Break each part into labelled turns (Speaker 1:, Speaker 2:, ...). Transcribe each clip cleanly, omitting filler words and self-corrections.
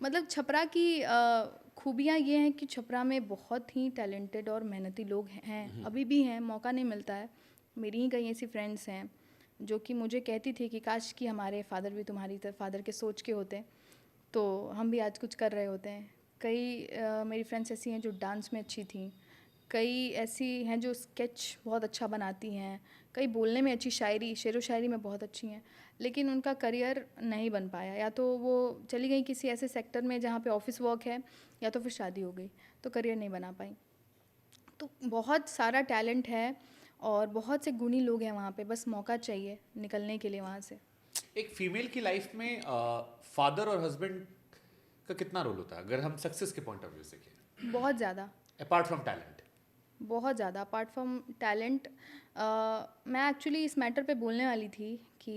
Speaker 1: मतलब छपरा की खूबियाँ ये हैं कि छपरा में बहुत ही टैलेंटेड और मेहनती लोग हैं, अभी भी हैं, मौका नहीं मिलता है। मेरी ही कई ऐसी फ्रेंड्स हैं जो कि मुझे कहती थी कि काश कि हमारे फादर भी तुम्हारी तरह फादर के सोच के होते, तो हम भी आज कुछ कर रहे होते हैं। कई मेरी फ्रेंड्स ऐसी हैं जो डांस में अच्छी थी, कई ऐसी हैं जो स्केच बहुत अच्छा बनाती हैं, कई बोलने में अच्छी, शायरी शेरो शायरी में बहुत अच्छी हैं, लेकिन उनका करियर नहीं बन पाया। या तो वो चली गई किसी ऐसे सेक्टर में जहाँ पे ऑफिस वर्क है, या तो फिर शादी हो गई, तो करियर नहीं बना पाई। तो बहुत सारा टैलेंट है और बहुत से गुणी लोग हैं वहाँ पे, बस मौका चाहिए निकलने के लिए वहाँ से।
Speaker 2: एक फीमेल की लाइफ में फादर और हस्बैंड का कितना रोल होता है अगर हम सक्सेस के पॉइंट ऑफ व्यू से देखें,
Speaker 1: बहुत ज़्यादा,
Speaker 2: अपार्ट फ्रॉम टैलेंट?
Speaker 1: बहुत ज़्यादा अपार्ट फ्रॉम टैलेंट। मैं एक्चुअली इस मैटर पे बोलने वाली थी कि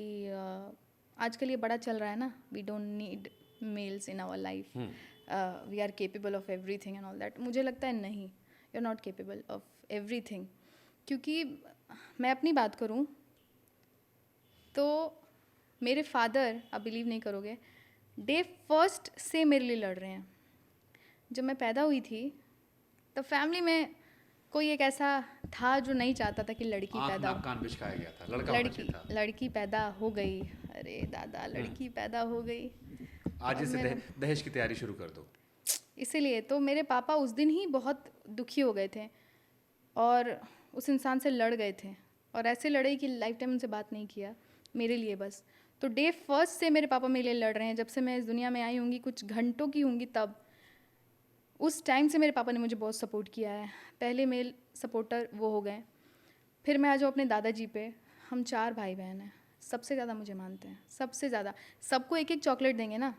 Speaker 1: आजकल ये बड़ा चल रहा है ना, we don't need males in our life, we are capable of everything and all that. मुझे लगता है नहीं, you are not capable of everything. क्योंकि मैं अपनी बात करूँ तो मेरे फादर, आप बिलीव नहीं करोगे, डे फर्स्ट से मेरे लिए लड़ रहे हैं। जब मैं पैदा हुई थी तो फैमिली में कोई एक ऐसा था जो नहीं चाहता था कि लड़की
Speaker 2: आंख
Speaker 1: पैदा
Speaker 2: नाक
Speaker 1: हो।
Speaker 2: कान बिछकाया गया था, लड़का होना
Speaker 1: लड़की
Speaker 2: चाहिए था।
Speaker 1: लड़की पैदा हो गई, अरे दादा लड़की पैदा हो गई।
Speaker 2: आज
Speaker 1: और
Speaker 2: से
Speaker 1: मेरा
Speaker 2: दहेज की तैयारी शुरू कर दो।
Speaker 1: इसीलिए तो मेरे पापा उस दिन ही बहुत दुखी हो गए थे और उस इंसान से लड़ गए थे, और ऐसे लड़े कि लाइफ टाइम उनसे बात नहीं किया मेरे लिए बस। तो डे फर्स्ट से मेरे पापा मेरे लिए लड़ रहे हैं, जब से मैं इस दुनिया में आई होंगी, कुछ घंटों की होंगी तब, उस टाइम से मेरे पापा ने मुझे बहुत सपोर्ट किया है। पहले मेल सपोर्टर वो हो गए। फिर मैं आ जाऊँ अपने दादाजी पे, हम 4 भाई बहन हैं, सबसे ज़्यादा मुझे मानते हैं, सबसे ज़्यादा। सबको एक एक चॉकलेट देंगे ना,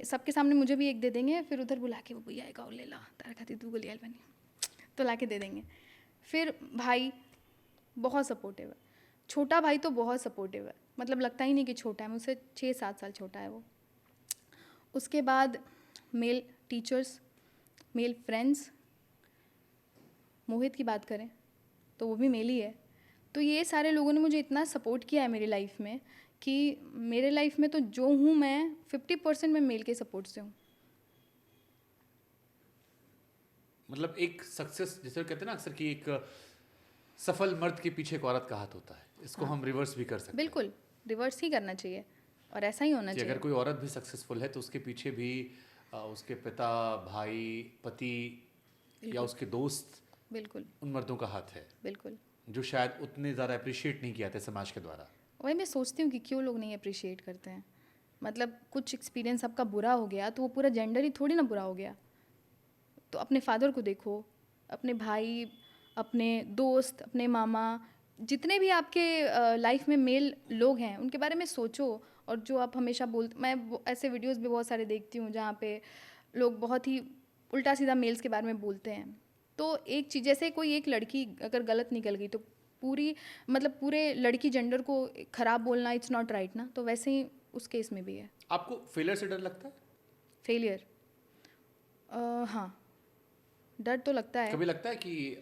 Speaker 1: सबके सामने मुझे भी एक दे देंगे, फिर उधर बुला के वो भैया आएगा और ले ला तारा खाती तू गोली बनी, तो ला के दे देंगे। फिर भाई बहुत सपोर्टिव है, छोटा भाई तो बहुत सपोर्टिव है, मतलब लगता ही नहीं कि छोटा है, मुझसे 6-7 साल छोटा है वो। उसके बाद मेल टीचर्स, मेल फ्रेंड्स, मोहित की बात करें तो वो भी मेल ही है। तो ये सारे लोगों ने मुझे इतना सपोर्ट किया है मेरी लाइफ में कि मेरे लाइफ में तो जो हूँ मैं 50% मैं मेल के सपोर्ट से हूँ।
Speaker 2: मतलब एक सक्सेस, जैसे कहते हैं ना अक्सर कि एक सफल मर्द के पीछे एक औरत का हाथ होता है, इसको
Speaker 1: हाँ
Speaker 2: हम रिवर्स भी कर सकते हैं
Speaker 1: बिल्कुल, रिवर्स ही करना चाहिए और ऐसा ही होना
Speaker 2: कि अगर
Speaker 1: चाहिए।
Speaker 2: कोई औरत भी सक्सेसफुल है तो उसके पीछे भी उसके पिता, भाई, पति या
Speaker 1: बिल्कुल
Speaker 2: उसके दोस्त,
Speaker 1: बिल्कुल
Speaker 2: उन मर्दों का हाथ है
Speaker 1: बिल्कुल।
Speaker 2: जो शायद उतने ज़्यादा अप्रिशिएट नहीं किया जाते समाज के द्वारा।
Speaker 1: वही मैं सोचती हूँ कि क्यों लोग नहीं अप्रिशिएट करते हैं। मतलब कुछ एक्सपीरियंस आपका बुरा हो गया तो वो पूरा जेंडर ही थोड़ी ना बुरा हो गया। तो अपने फादर को देखो, अपने भाई, अपने दोस्त, अपने मामा, जितने भी आपके लाइफ में मेल लोग हैं उनके बारे में सोचो। और जो आप हमेशा मैं ऐसे वीडियोस भी बहुत सारे देखती हूँ जहाँ पे लोग बहुत ही उल्टा सीधा मेल्स के बारे में बोलते हैं। तो एक चीज़, जैसे कोई एक लड़की अगर गलत निकल गई तो पूरी, मतलब पूरे लड़की जेंडर को ख़राब बोलना इट्स नॉट राइट ना, तो वैसे ही उस केस में भी है।
Speaker 2: आपको फेलियर से डर लगता है?
Speaker 1: फेलियर, हाँ, डर तो लगता है।
Speaker 2: कभी लगता है कि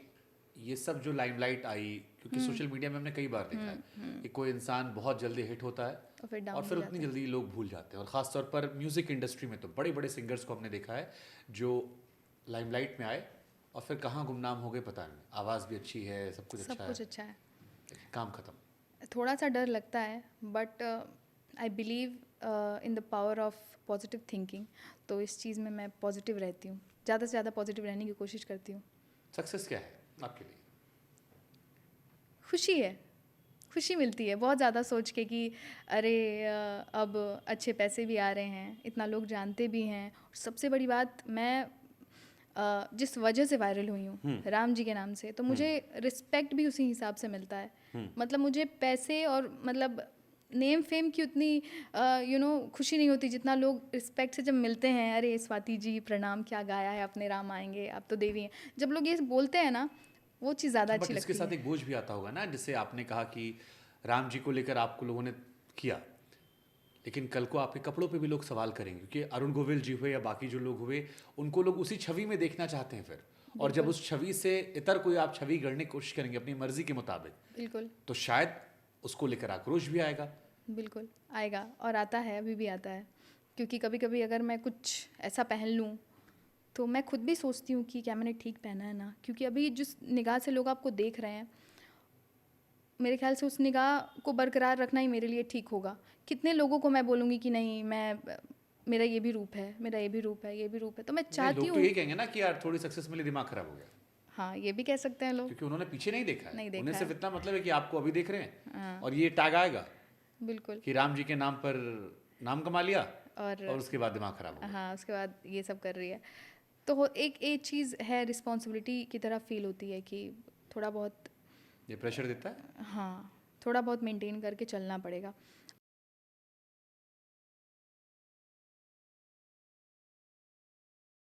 Speaker 2: ये सब जो लाइमलाइट आई, क्योंकि सोशल मीडिया में हमने कई बार देखा है कि कोई इंसान बहुत जल्दी हिट होता है
Speaker 1: और फिर
Speaker 2: और
Speaker 1: डाउन
Speaker 2: फिर
Speaker 1: हो
Speaker 2: उतनी
Speaker 1: जाता है।
Speaker 2: जल्दी लोग भूल जाते हैं, और ख़ासतौर पर म्यूज़िक इंडस्ट्री में तो बड़े बड़े सिंगर्स को हमने देखा है जो लाइमलाइट में आए और फिर कहाँ गुमनाम हो गए पता नहीं। आवाज़ भी अच्छी है, सब कुछ
Speaker 1: सब
Speaker 2: अच्छा है,
Speaker 1: कुछ अच्छा है।
Speaker 2: काम खत्म।
Speaker 1: थोड़ा सा डर लगता है, but I believe in the power of positive thinking. तो इस चीज़ में मैं पॉजिटिव रहती हूँ, ज़्यादा से ज़्यादा पॉजिटिव रहने की कोशिश करती हूँ।
Speaker 2: सक्सेस क्या है आपके लिए?
Speaker 1: खुशी है, खुशी मिलती है बहुत ज़्यादा सोच के कि अरे अब अच्छे पैसे भी आ रहे हैं, इतना लोग जानते भी हैं। और सबसे बड़ी बात, मैं जिस वजह से वायरल हुई हूँ राम जी के नाम से, तो मुझे रिस्पेक्ट भी उसी हिसाब से मिलता है। मतलब मुझे पैसे और मतलब नेम फेम की उतनी खुशी नहीं होती जितना लोग रिस्पेक्ट से जब मिलते हैं। अरे स्वाति जी प्रणाम, क्या गाया है आपने, राम आएंगे, आप तो देवी हैं, जब लोग ये बोलते हैं ना, वो चीज़ ज़्यादा अच्छी
Speaker 2: बट इसके
Speaker 1: लगती
Speaker 2: साथ
Speaker 1: है।
Speaker 2: एक बोझ भी आता होगा ना, जिससे आपने कहा कि राम जी को लेकर आपको लोगों ने किया, लेकिन कल को आपके कपड़ों पे भी लोग सवाल करेंगे, क्योंकि अरुण गोविल जी हुए या बाकी जो लोग हुए, उनको लोग उसी छवि में देखना चाहते हैं फिर। और जब
Speaker 1: बिल्कुल
Speaker 2: उस छवि से इतर कोई आप छवि गढ़ने की कोशिश करेंगे अपनी मर्जी के मुताबिक,
Speaker 1: बिल्कुल
Speaker 2: तो शायद उसको लेकर आक्रोश भी आएगा।
Speaker 1: बिल्कुल आएगा, और आता है, अभी भी आता है। क्योंकि कभी कभी अगर मैं कुछ ऐसा पहन लूँ तो मैं खुद भी सोचती हूँ कि क्या मैंने ठीक पहना है ना, क्योंकि अभी जिस निगाह से लोग आपको देख रहे हैं, मेरे ख्याल से उस निगाह को बरकरार रखना ही मेरे लिए ठीक होगा। कितने लोगों को मैं बोलूँगी कि नहीं, मैं मेरा ये भी रूप है, मेरा ये भी रूप है, ये भी रूप है, तो मैं
Speaker 2: नहीं,
Speaker 1: चाहती
Speaker 2: लोग तो
Speaker 1: हूँ।
Speaker 2: यही कहेंगे ना कि यार थोड़ी सक्सेस मिली दिमाग खराब हो गया,
Speaker 1: हाँ, ये भी कह सकते हैं लोग।
Speaker 2: क्योंकि उन्होंने पीछे नहीं देखा है।
Speaker 1: नहीं देखा
Speaker 2: उन्हें सिर्फ
Speaker 1: है।
Speaker 2: इतना मतलब है कि आपको अभी देख रहे हैं
Speaker 1: हाँ,
Speaker 2: और ये टैग आएगा
Speaker 1: बिल्कुल।
Speaker 2: कि राम जी के नाम पर नाम कमा लिया
Speaker 1: और
Speaker 2: और उसके बाद दिमाग खराब हो गया।
Speaker 1: हाँ, उसके बाद ये सब कर रही है। तो एक चीज़ है, रिस्पॉन्सिबिलिटी की तरह फील होती है कि थोड़ा बहुत,
Speaker 2: ये प्रेशर देता है।
Speaker 1: हाँ, थोड़ा बहुत मेंटेन करके चलना पड़ेगा।